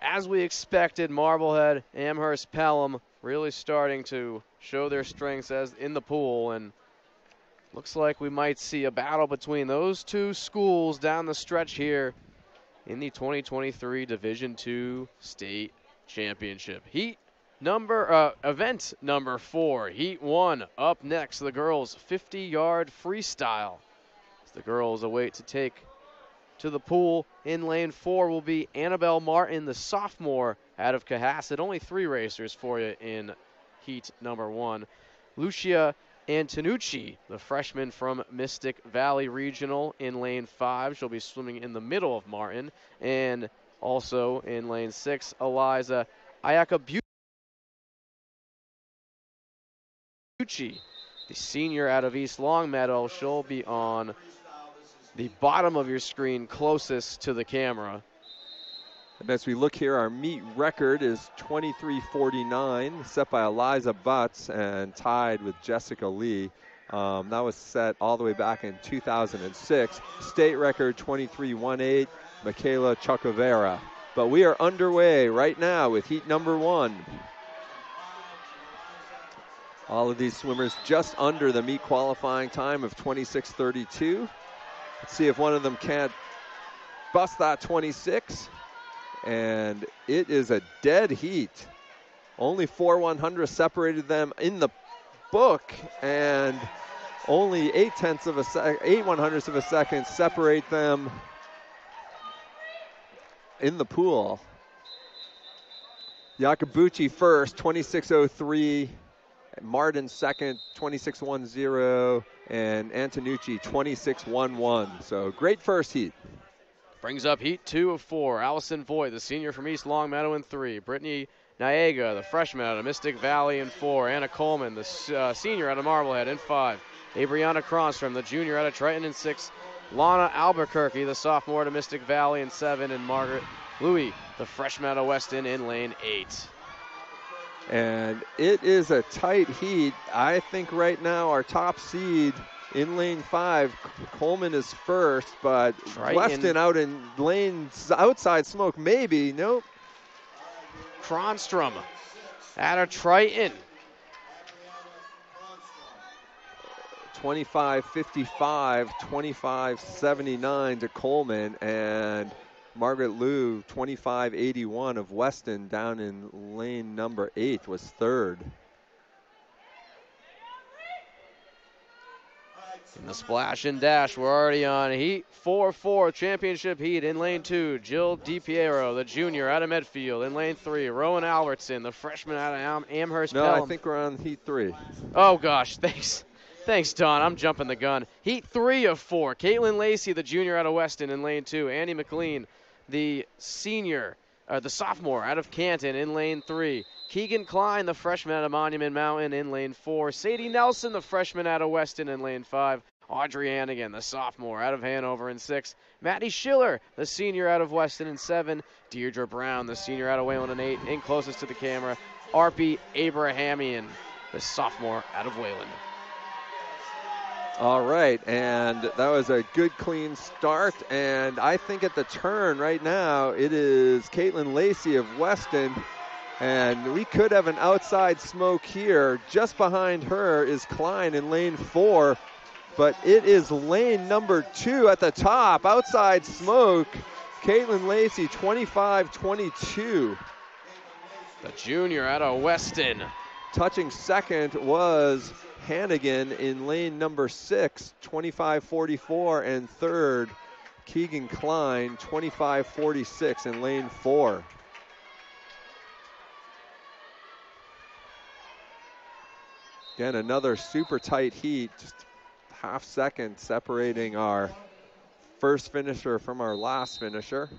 as we expected, Marblehead, Amherst, Pelham really starting to show their strengths as in the pool, and looks like we might see a battle between those two schools down the stretch here in the 2023 Division II State Championship. Event number 4, Heat 1. Up next, the girls' 50-yard freestyle. As the girls await to take to the pool in lane 4 will be Annabelle Martin, the sophomore out of Cohasset. Only 3 racers for you in heat number 1. Lucia Antonucci, the freshman from Mystic Valley Regional, in lane 5. She'll be swimming in the middle of Martin. And also in lane 6, Eliza Ayakabuchi, the senior out of East Longmeadow. She'll be on the bottom of your screen closest to the camera. And as we look here, our meet record is 23:49, set by Eliza Butts and tied with Jessica Lee. That was set all the way back in 2006. State record 23:18, Michaela Chocovera. But we are underway right now with heat number 1. All of these swimmers just under the meet qualifying time of 26:32. Let's see if one of them can't bust that 26. And it is a dead heat. Only 4 100ths separated them in the book, and only 8 100ths of a second separate them in the pool. Yakabuchi first, 26:03. Martin second, 26:10, and Antonucci 26:11. So great first heat. Brings up heat 2 of 4. Allison Voigt, the senior from East Longmeadow, in 3. Brittany Niaga, the freshman out of Mystic Valley, in 4. Anna Coleman, the senior out of Marblehead, in 5. Abriana Cronstrom, the junior out of Triton, in 6. Lana Albuquerque, the sophomore out of Mystic Valley, in 7. And Margaret Louie, the freshman out of Weston, in lane 8. And it is a tight heat. I think right now our top seed in lane 5, Coleman is first, but Triton. Weston out in lanes outside smoke, maybe. Nope. Cronstrom out of Triton. 25:55, 25:79 to Coleman, and Margaret Liu, 25:81 of Weston, down in lane number 8, was third. In the splash and dash, we're already on heat 4-4, championship heat. In lane 2, Jill DiPiero, the junior out of Medfield. In lane 3, Rowan Albertson, the freshman out of Amherst. No, Pelham. I think we're on heat 3. Oh, gosh, thanks. Thanks, Don. I'm jumping the gun. Heat 3 of 4, Caitlin Lacey, the junior out of Weston. In lane 2, Andy McLean, the sophomore out of Canton, in lane 3. Keegan Klein, the freshman out of Monument Mountain, in lane 4. Sadie Nelson, the freshman out of Weston, in lane 5. Audrey Hannigan, the sophomore out of Hanover, in 6. Maddie Schiller, the senior out of Weston, in 7. Deirdre Brown, the senior out of Wayland, in 8. In closest to the camera, Arpie Abrahamian, the sophomore out of Wayland. All right, and that was a good, clean start. And I think at the turn right now, it is Caitlin Lacey of Weston. And we could have an outside smoke here. Just behind her is Klein in lane 4. But it is lane number 2 at the top. Outside smoke. Caitlin Lacey, 25:22. The junior out of Weston. Touching second was Hannigan in lane number 6, 25:44, and third, Keegan Klein, 25:46 in lane 4. Again, another super tight heat, just half second separating our first finisher from our last finisher.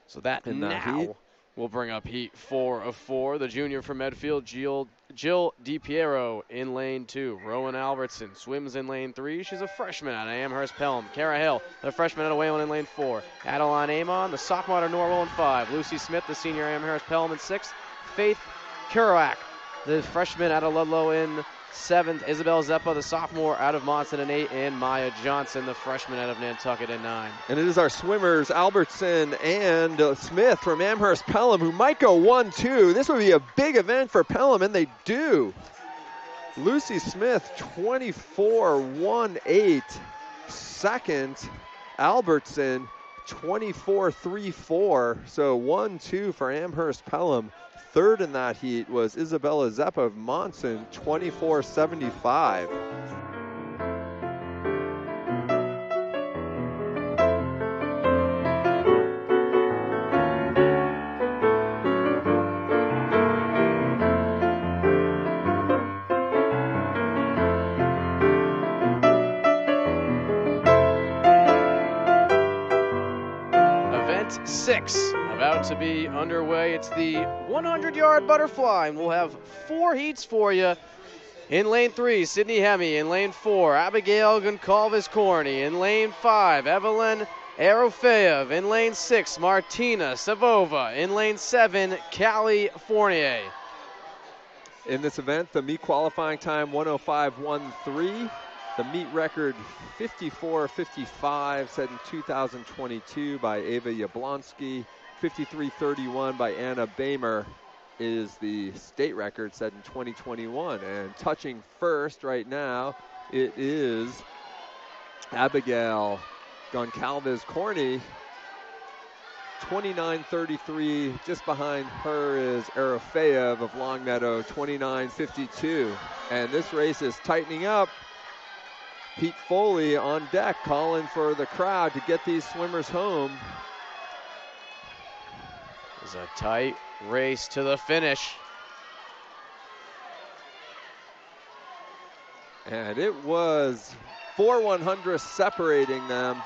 So that now will bring up heat 4 of 4. The junior from Medfield, Jill DiPiero, in lane 2. Rowan Albertson swims in lane 3. She's a freshman out of Amherst Pelham. Kara Hill, the freshman out of Wayland, in lane 4. Adeline Amon, the sophomore out of Norwell, in 5. Lucy Smith, the senior Amherst Pelham, in 6. Faith Kerouac, the freshman out of Ludlow, in 7th. Isabel Zeppa, the sophomore out of Monson in 8, and Miaa Johnson, the freshman out of Nantucket in 9. And it is our swimmers, Albertson and Smith from Amherst Pelham, who might go 1-2. This would be a big event for Pelham, and they do. Lucy Smith, 24-1-8. Second, Albertson, 24-3-4. So 1-2 for Amherst Pelham. Third in that heat was Isabella Zeppa of Monson, 24-75. Event 6 about to be underway. It's the 100-yard butterfly, and we'll have 4 heats for you. In lane 3, Sydney Hemme. In lane 4, Abigail Goncalves-Corney. In lane 5, Evelyn Arofeev. In lane 6, Martina Savova. In lane 7, Callie Fournier. In this event, the meet qualifying time 1:05:13. The meet record 54:55, set in 2022 by Ava Yablonsky. 53:31 by Anna Bamer is the state record set in 2021. And touching first right now, it is Abigail Goncalves-Corney. 29:33. Just behind her is Arofeev of Longmeadow, 29:52. And this race is tightening up. Pete Foley on deck calling for the crowd to get these swimmers home. It's a tight race to the finish. And it was 4 100 separating them.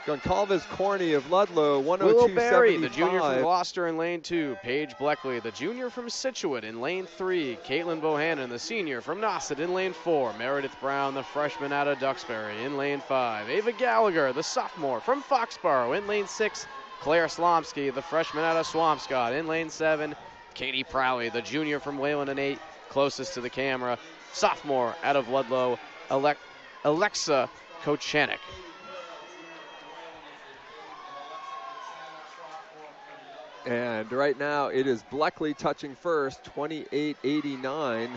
Goncalves-Corney of Ludlow, 102.75. Willow Berry, the junior from Gloucester in lane 2. Paige Bleckley, the junior from Scituate in lane 3. Caitlin Bohannon, the senior from Nauset in lane 4. Meredith Brown, the freshman out of Duxbury in lane 5. Ava Gallagher, the sophomore from Foxborough in lane 6. Claire Slomsky, the freshman out of Swampscott in lane 7. Katie Prowley, the junior from Wayland in 8, closest to the camera. Sophomore out of Ludlow, Alexa Kochanek. And right now it is Bleckley touching first, 28.89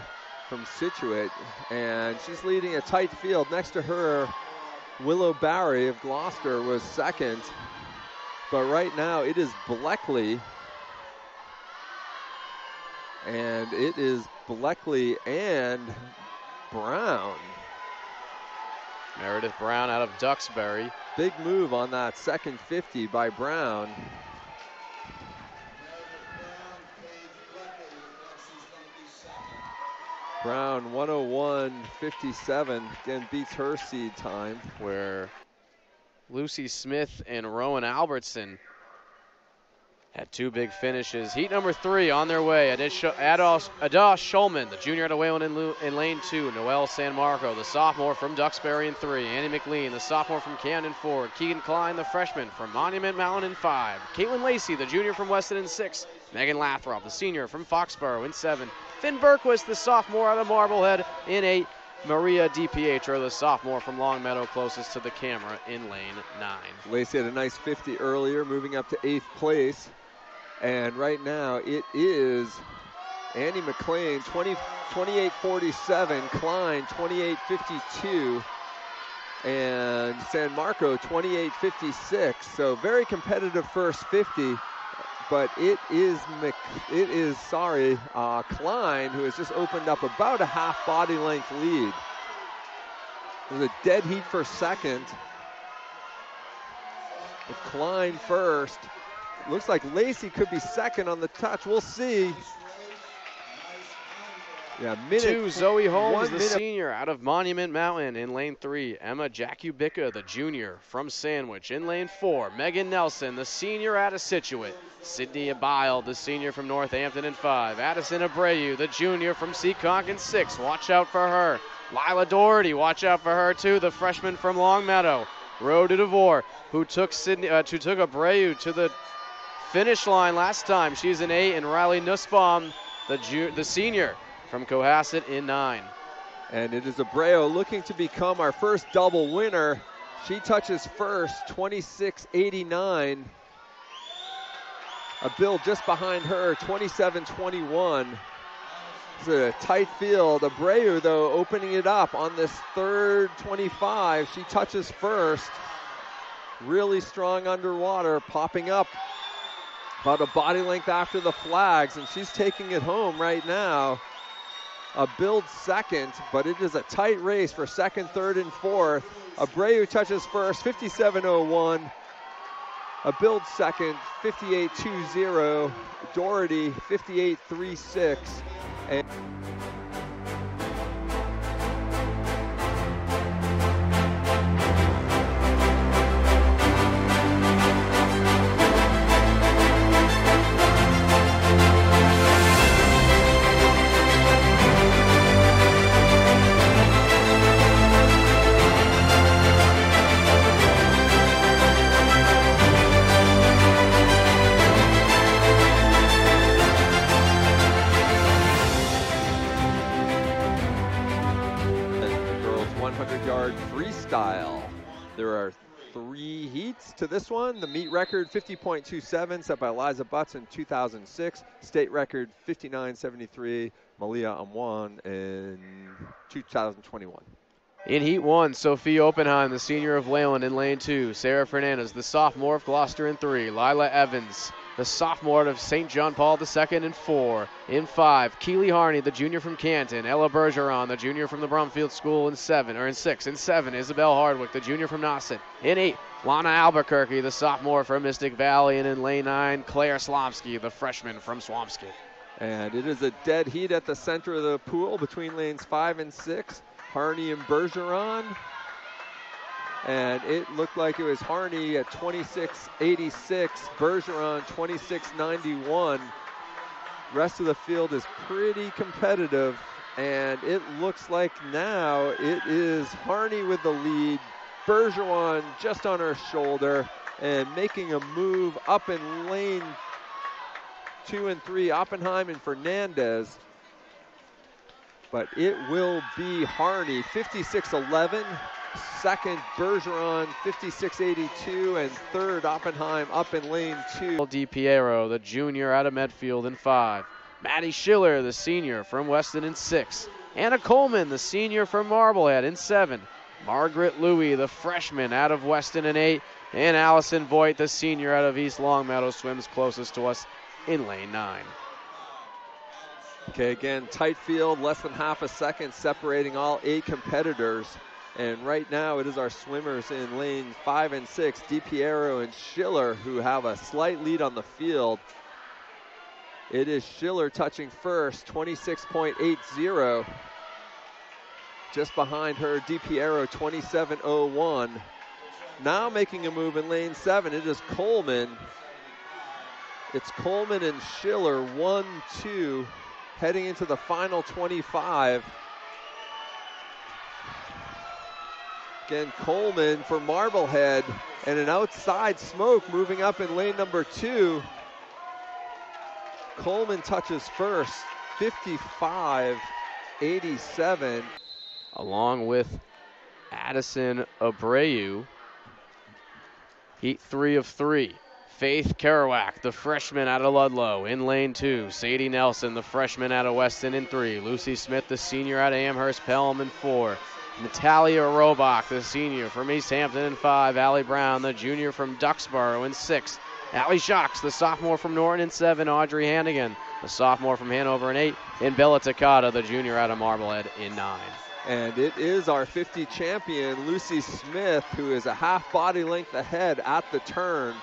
from Scituate. And she's leading a tight field. Next to her, Willow Barry of Gloucester was second. But right now it is Bleckley. And it is Bleckley and Brown. Meredith Brown out of Duxbury. Big move on that second 50 by Brown. Brown 101.57, again beats her seed time. Where Lucy Smith and Rowan Albertson had 2 big finishes. Heat number 3 on their way. Ada Schulman, the junior out of Wayland in lane 2. Noelle San Marco, the sophomore from Duxbury in 3. Annie McLean, the sophomore from Camden 4. Keegan Klein, the freshman from Monument Mountain in 5. Caitlin Lacey, the junior from Weston in 6. Megan Lathrop, the senior from Foxborough in 7. Finn Berquist, the sophomore out of Marblehead in 8. Maria DiPietro, the sophomore from Longmeadow, closest to the camera in lane 9. Lacey had a nice 50 earlier, moving up to 8th place. And right now it is Annie McLean, 28.47, Klein, 28.52, and San Marco, 28.56. So very competitive first 50. But it is Klein, who has just opened up about a half body length lead. There's a dead heat for second. With Klein first. Looks like Lacey could be second on the touch. We'll see. Yeah, minute 2, Zoe Holmes, the senior out of Monument Mountain in lane 3. Emma Jakubicka, the junior from Sandwich in lane 4. Megan Nelson, the senior out of Scituate. Sydney Abile, the senior from Northampton in 5. Addison Abreu, the junior from Seekonk in 6. Watch out for her. Lila Doherty, watch out for her too, the freshman from Longmeadow. Rhoda DeVore, who took Abreu to the finish line last time. She's in 8, and Riley Nussbaum, the senior from Cohasset in 9. And it is Abreu looking to become our first double winner. She touches first, 26.89. A build just behind her, 27.21. It's a tight field. Abreu, though, opening it up on this third 25. She touches first. Really strong underwater, popping up about a body length after the flags, and she's taking it home right now. A build second, but it is a tight race for second, third, and fourth. Abreu touches first, 57.01. A build second, 58.20. Doherty, 58.36. And freestyle. There are 3 heats to this one. The meet record 50.27 set by Eliza Butts in 2006. State record 59.73 Malia Amwan in 2021. In Heat 1, Sophie Oppenheim, the senior of Leyland in lane 2. Sarah Fernandez, the sophomore of Gloucester in 3. Lila Evans, the sophomore of St. John Paul II in 4. In 5, Keely Harney, the junior from Canton. Ella Bergeron, the junior from the Brumfield School in 6. In 7, Isabel Hardwick, the junior from Nauset. In 8, Lana Albuquerque, the sophomore from Mystic Valley. And in lane 9, Claire Slomsky, the freshman from Swampscott. And it is a dead heat at the center of the pool between lanes 5 and 6. Harney and Bergeron. And it looked like it was Harney at 26.86, Bergeron 26.91. Rest of the field is pretty competitive, and it looks like now it is Harney with the lead, Bergeron just on her shoulder, and making a move up in lane 2 and 3, Oppenheim and Fernandez. But it will be Harney, 56.11. Second, Bergeron, 56.82. And third, Oppenheim up in lane 2. DiPiero, the junior out of Medfield in 5. Maddie Schiller, the senior from Weston in 6. Anna Coleman, the senior from Marblehead in 7. Margaret Louie, the freshman out of Weston in 8. And Allison Voigt, the senior out of East Longmeadow, swims closest to us in lane 9. Okay, again, tight field, less than half a second separating all 8 competitors. And right now it is our swimmers in lanes 5 and 6, DiPiero and Schiller, who have a slight lead on the field. It is Schiller touching first, 26.80. Just behind her, DiPiero, 27.01. Now making a move in lane 7, it is Coleman. It's Coleman and Schiller, 1-2. Heading into the final 25. Again, Coleman for Marblehead, and an outside smoke moving up in lane number 2. Coleman touches first, 55.87. Along with Addison Abreu, heat 3 of 3. Faith Kerouac, the freshman out of Ludlow, in lane 2. Sadie Nelson, the freshman out of Weston, in 3. Lucy Smith, the senior out of Amherst Pelham, in 4. Natalia Roback, the senior from Easthampton, in 5. Allie Brown, the junior from Duxboro, in 6. Allie Shocks, the sophomore from Norton, in 7. Audrey Hannigan, the sophomore from Hanover, in 8. And Bella Takata, the junior out of Marblehead, in 9. And it is our 50 champion, Lucy Smith, who is a half body length ahead at the turn.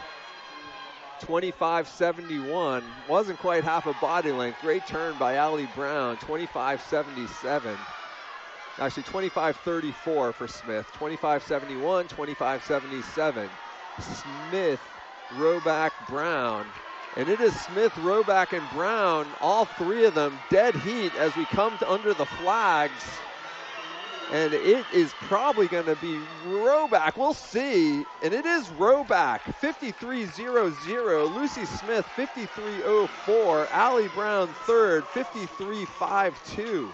25.71, wasn't quite half a body length. Great turn by Allie Brown, 25.77. Actually 25.34 for Smith, 25.71, 25.77. Smith, Roback, Brown. And it is Smith, Roback, and Brown, all 3 of them dead heat as we come to under the flags. And it is probably going to be Roback. We'll see. And it is Roback, 53.00. Lucy Smith, 53.04. Allie Brown third, 53.52.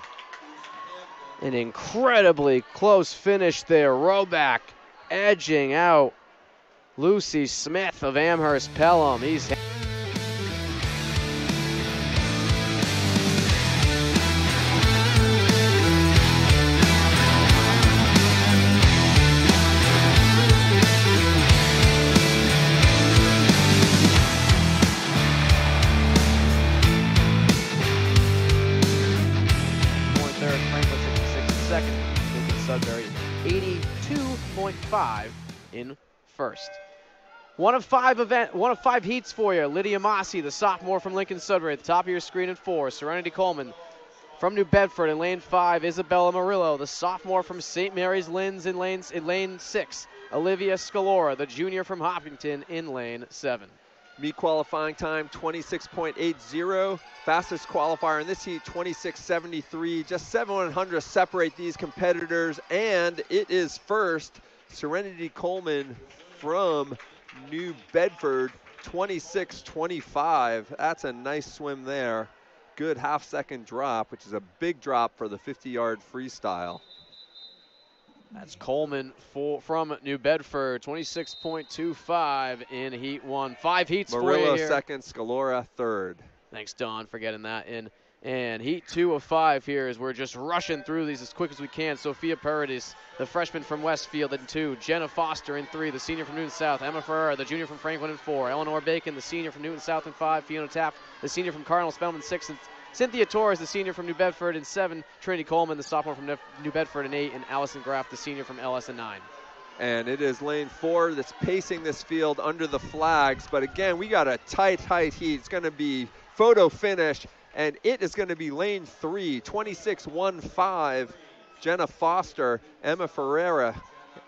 An incredibly close finish there. Roback edging out Lucy Smith of Amherst Pelham. He's Sudbury 82.5 in first. One of five heats for you. Lydia Mossy, the sophomore from Lincoln Sudbury, at the top of your screen in 4. Serenity Coleman from New Bedford in lane 5. Isabella Murillo, the sophomore from St. Mary's Linz in lane 6. Olivia Scalora, the junior from Hopkinton in lane 7. Meet qualifying time 26.80. Fastest qualifier in this heat 26.73. Just 7/100 separate these competitors, and it is first Serenity Coleman from New Bedford 26.25. That's a nice swim there. Good half-second drop, which is a big drop for the 50-yard freestyle. That's Coleman from New Bedford, 26.25 in Heat 1. 5 heats Murillo for you here. second, Scalora third. Thanks, Don, for getting that in. And Heat 2 of 5 here as we're just rushing through these as quick as we can. Sophia Paradis, the freshman from Westfield in 2. Jenna Foster in 3, the senior from Newton South. Emma Ferrer, the junior from Franklin in 4. Eleanor Bacon, the senior from Newton South in 5. Fiona Taft, the senior from Cardinal Spellman in 6. And Cynthia Torres, the senior from New Bedford in 7. Trinity Coleman, the sophomore from New Bedford in 8. And Allison Graff, the senior from LS in 9. And it is lane 4 that's pacing this field under the flags. But again, we got a tight heat. It's going to be photo finish, and it is going to be lane 3, 26.15. Jenna Foster. Emma Ferreira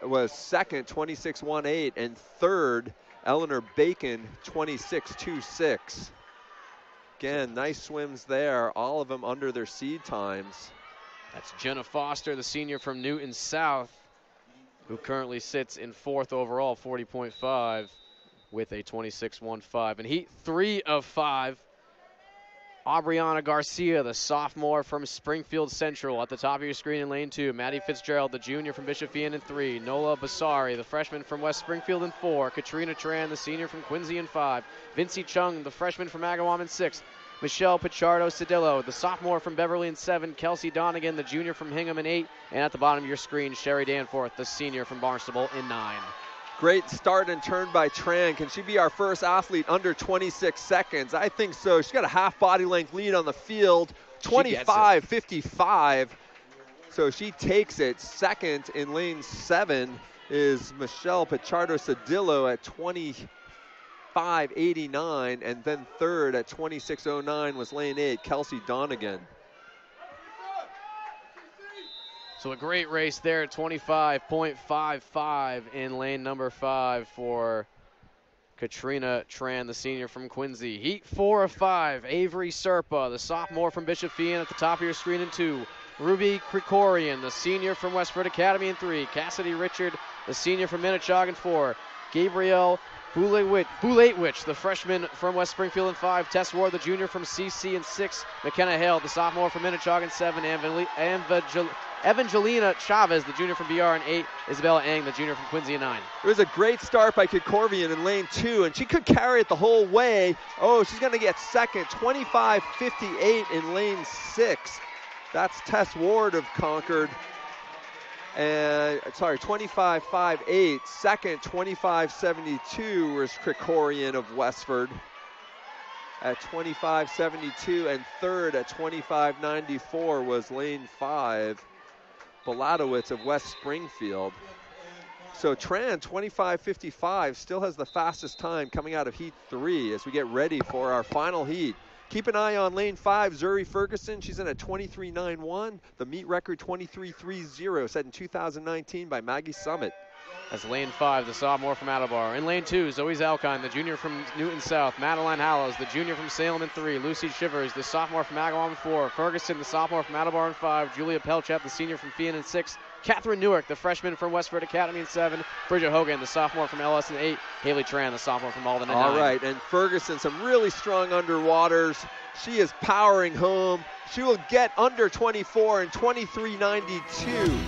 was second, 26.18. And third, Eleanor Bacon, 26.26. Again, nice swims there, all of them under their seed times. That's Jenna Foster, the senior from Newton South, who currently sits in 4th overall, 40.5, with a 26.15. In Heat 3 of 5, Aubriana Garcia, the sophomore from Springfield Central, at the top of your screen in lane 2. Maddie Fitzgerald, the junior from Bishop Ian in 3. Nola Basari, the freshman from West Springfield in 4. Katrina Tran, the senior from Quincy in 5. Vincy Chung, the freshman from Agawam in 6. Michelle Pichardo Cedillo, the sophomore from Beverly in 7. Kelsey Donegan, the junior from Hingham in 8. And at the bottom of your screen, Sherry Danforth, the senior from Barnstable in 9. Great start and turn by Tran. Can she be our first athlete under 26 seconds? I think so. She's got a half body length lead on the field, 25.55. So she takes it. Second in lane 7 is Michelle Pichardo Cedillo at 25.89. And then third at 26.09 was lane 8, Kelsey Donegan. So a great race there, 25.55 in lane number 5 for Katrina Tran, the senior from Quincy. Heat 4 of 5, Avery Serpa, the sophomore from Bishop Ian, at the top of your screen in 2. Ruby Krikorian, the senior from Westford Academy in 3. Cassidy Richard, the senior from Minnechaug in 4. Gabrielle Bulatewich, the freshman from West Springfield in 5. Tess Ward, the junior from CC in 6. McKenna Hale, the sophomore from Minnechaug in 7. Evangelina Chavez, the junior from BR in 8. Isabella Eng, the junior from Quincy in 9. It was a great start by Krikorian in lane 2, and she could carry it the whole way. Oh, she's going to get second, 25.58 in lane 6. That's Tess Ward of Concord. And, sorry, 25.58. Second, 25.72 was Krikorian of Westford at 25.72. And third at 25.94 was lane 5, Baladowitz of West Springfield. So Tran, 25.55, still has the fastest time coming out of Heat 3 as we get ready for our final heat. Keep an eye on lane 5, Zuri Ferguson. She's in at 23.91. The meet record 23.30, set in 2019 by Maggie Summit. That's lane 5, the sophomore from Attleboro. In lane 2, Zoe Zalkine, the junior from Newton South. Madeline Hallows, the junior from Salem in 3. Lucy Chivers, the sophomore from Agawam in 4. Ferguson, the sophomore from Attleboro in 5. Julia Pelchat, the senior from Fian in 6. Catherine Newark, the freshman from Westford Academy in 7. Bridget Hogan, the sophomore from LS in 8. Haley Tran, the sophomore from Malden in 9. All right, and Ferguson, some really strong underwaters. She is powering home. She will get under 24 in 23.92.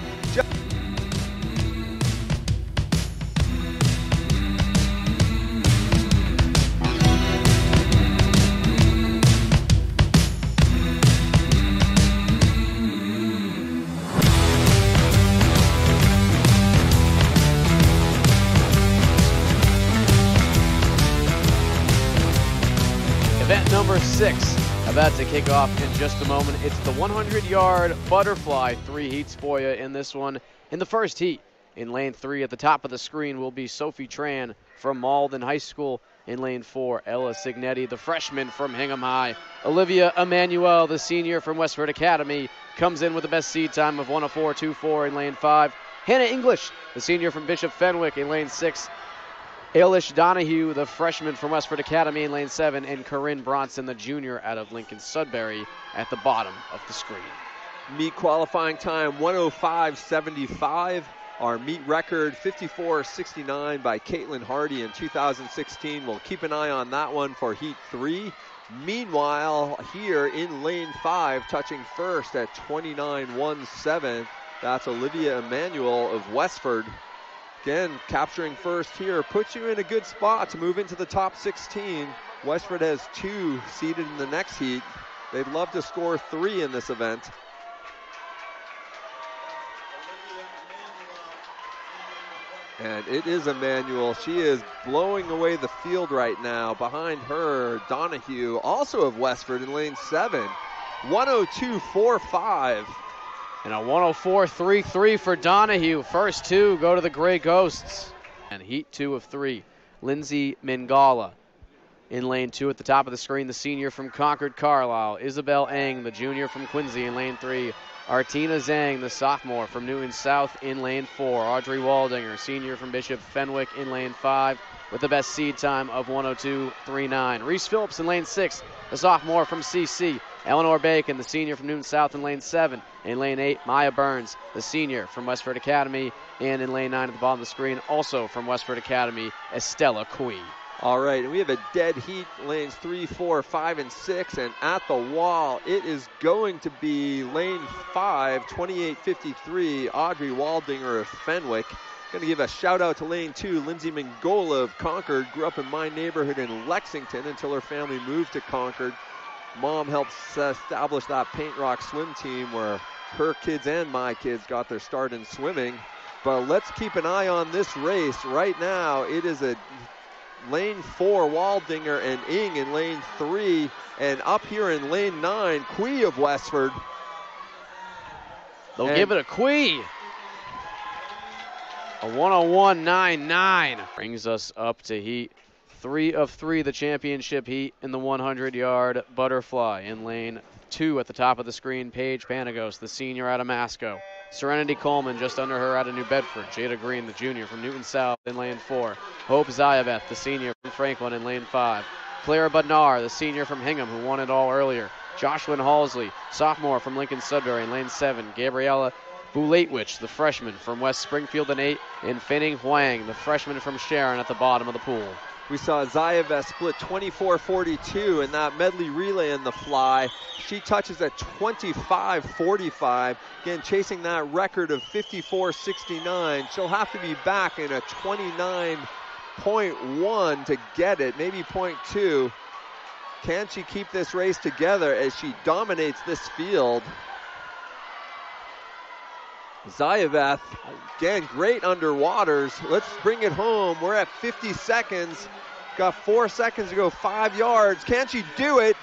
Event number 6 about to kick off in just a moment. It's the 100-yard butterfly. 3 heats for you in this one. In the first heat, in lane 3 at the top of the screen will be Sophie Tran from Malden High School. In lane 4, Ella Signetti, the freshman from Hingham High. Olivia Emanuel, the senior from Westford Academy, comes in with the best seed time of 104.24 in lane 5. Hannah English, the senior from Bishop Fenwick, in lane 6. Ailish Donahue, the freshman from Westford Academy, in lane 7, and Corinne Bronson, the junior out of Lincoln Sudbury, at the bottom of the screen. Meet qualifying time 105.75. Our meet record 54.69 by Caitlin Hardy in 2016. We'll keep an eye on that one for heat 3. Meanwhile, here in lane 5, touching first at 29.17, that's Olivia Emanuel of Westford. Again, capturing first here puts you in a good spot to move into the top 16. Westford has 2 seeded in the next heat. They'd love to score 3 in this event. And it is Emanuel. She is blowing away the field right now. Behind her, Donahue, also of Westford, in lane 7. 102.45. And a 104.33 for Donahue. First 2 go to the Gray Ghosts. And heat 2 of 3, Lindsay Mingala. In lane 2 at the top of the screen, the senior from Concord Carlisle. Isabel Eng, the junior from Quincy, in lane 3. Artina Zhang, the sophomore from Newton South, in lane 4. Audrey Waldinger, senior from Bishop Fenwick, in lane 5, with the best seed time of 102.39. Reese Phillips in lane 6, the sophomore from CC. Eleanor Bacon, the senior from Newton South, in lane 7. In lane 8, Maya Burns, the senior from Westford Academy. And in lane 9 at the bottom of the screen, also from Westford Academy, Estella Cui. All right, and we have a dead heat, lanes 3, 4, 5, and 6, and at the wall, it is going to be lane 5, 28.53, Audrey Waldinger of Fenwick. Going to give a shout out to lane 2, Lindsay Mingola of Concord. Grew up in my neighborhood in Lexington until her family moved to Concord. Mom helped establish that Paint Rock swim team where her kids and my kids got their start in swimming. But let's keep an eye on this race. Right now, it is a lane 4, Waldinger and Ing in lane 3. And up here in lane 9, Quee of Westford. They'll give it a Quee. A 101.99 brings us up to heat 3 of 3, the championship heat in the 100-yard butterfly. In lane 2 at the top of the screen, Paige Panagos, the senior out of Masco. Serenity Coleman just under her out of New Bedford. Jada Green, the junior from Newton South, in lane 4. Hope Xayaveth, the senior from Franklin, in lane 5. Clara Budnar, the senior from Hingham, who won it all earlier. Jocelyn Halsley, sophomore from Lincoln Sudbury, in lane 7. Gabriella Bulatewich, the freshman from West Springfield, in 8. And Fanning Huang, the freshman from Sharon, at the bottom of the pool. We saw Xayaveth split 24.42 in that medley relay in the fly. She touches at 25.45. Again, chasing that record of 54.69. She'll have to be back in a 29.1 to get it, maybe 0.2. Can she keep this race together as she dominates this field? Xayaveth, again, great underwaters. Let's bring it home. We're at 50 seconds. Got 4 seconds to go, 5 yards. Can she do it?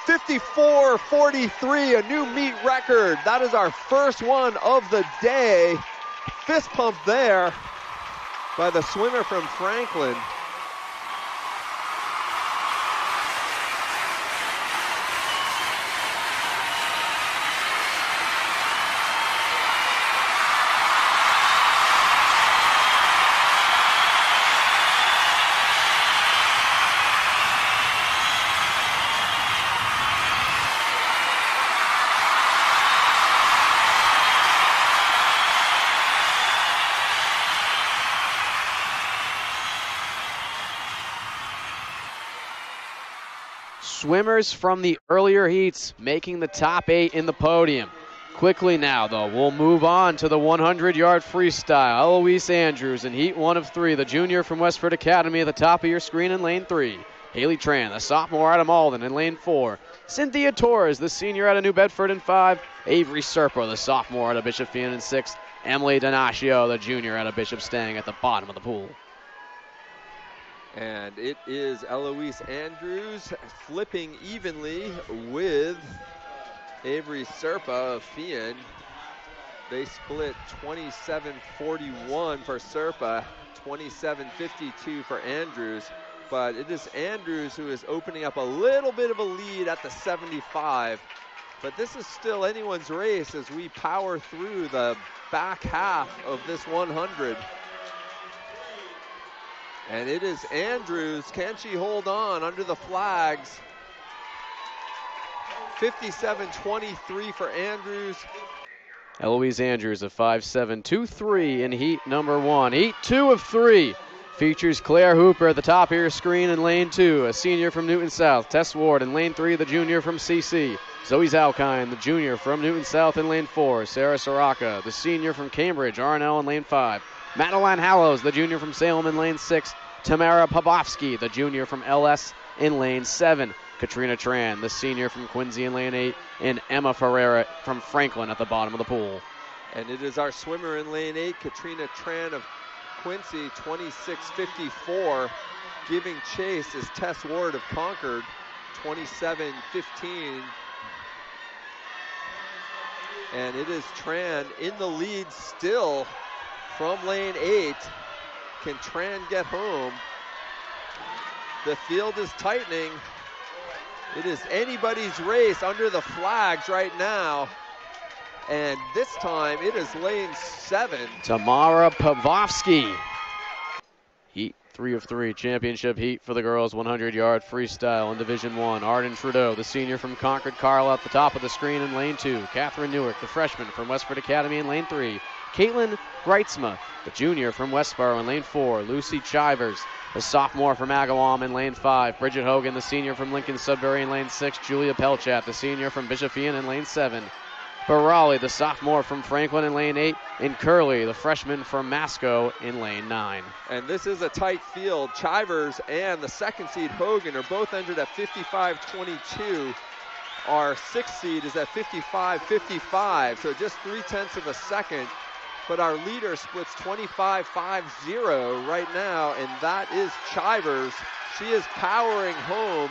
54.43, a new meet record. That is our first one of the day. Fist pump there by the swimmer from Franklin. swimmers from the earlier heats making the top 8 in the podium. Quickly now, though, we'll move on to the 100-yard freestyle. Eloise Andrews in heat 1 of 3, the junior from Westford Academy at the top of your screen in lane 3. Haley Tran, the sophomore out of Malden in lane 4. Cynthia Torres, the senior out of New Bedford in 5. Avery Serpa, the sophomore out of Bishop Feion in 6. Emily Donacio, the junior out of Bishop, staying at the bottom of the pool. And it is Eloise Andrews flipping evenly with Avery Serpa of Feion. They split 27-41 for Serpa, 27-52 for Andrews. But it is Andrews who is opening up a little bit of a lead at the 75. But this is still anyone's race as we power through the back half of this 100. And it is Andrews. Can she hold on under the flags? 57-23 for Andrews. Eloise Andrews, a 5.723 in heat number 1. Heat 2 of 3 features Claire Hooper at the top of your screen in lane 2, a senior from Newton South. Tess Ward in lane 3, the junior from CC. Zoe Zalkine, the junior from Newton South in lane 4. Sarah Soraka, the senior from Cambridge, R&L in lane 5. Madeline Hallows, the junior from Salem in lane 6. Tamara Pobofsky, the junior from LS in lane 7. Katrina Tran, the senior from Quincy in lane 8, and Emma Ferreira from Franklin at the bottom of the pool. And it is our swimmer in lane 8, Katrina Tran of Quincy, 26.54. Giving chase is Tess Ward of Concord, 27.15. And it is Tran in the lead still from lane 8. Can Tran get home? The field is tightening. It is anybody's race under the flags right now. And this time it is lane 7. Tamara Pavlovsky. Heat 3 of 3, championship heat for the girls 100-yard freestyle in Division 1. Arden Trudeau, the senior from Concord Carlisle at the top of the screen in lane 2. Catherine Newark, the freshman from Westford Academy in lane 3. Caitlin Greitzma, the junior from Westboro in lane 4. Lucy Chivers, the sophomore from Agawam in lane 5. Bridget Hogan, the senior from Lincoln Sudbury in lane 6. Julia Pelchat, the senior from Bishop Feion in lane 7. Barali, the sophomore from Franklin in lane 8. And Curley, the freshman from Masco in lane 9. And this is a tight field. Chivers and the second seed Hogan are both entered at 55-22. Our sixth seed is at 55-55, so just 0.3 of a second. But our leader splits 25-5-0 right now, and that is Chivers. She is powering home.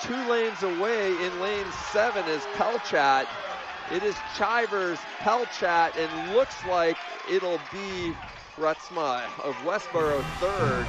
2 lanes away in lane 7 is Pelchat. It is Chivers, Pelchat, and looks like it'll be Greitzma of Westboro third.